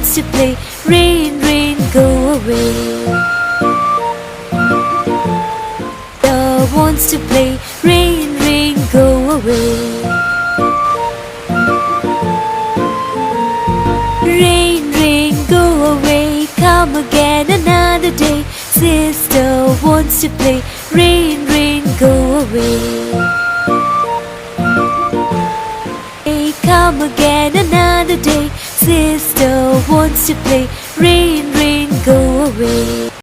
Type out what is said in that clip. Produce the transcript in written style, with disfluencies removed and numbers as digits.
wants to play. Rain, rain, go away. Dog wants to play. Rain, rain, go away. Rain, rain, go away. Come again another day. Sister wants to play. Rain, rain, go away. Hey, come again another day. Sister wants to play. Rain, rain, go away.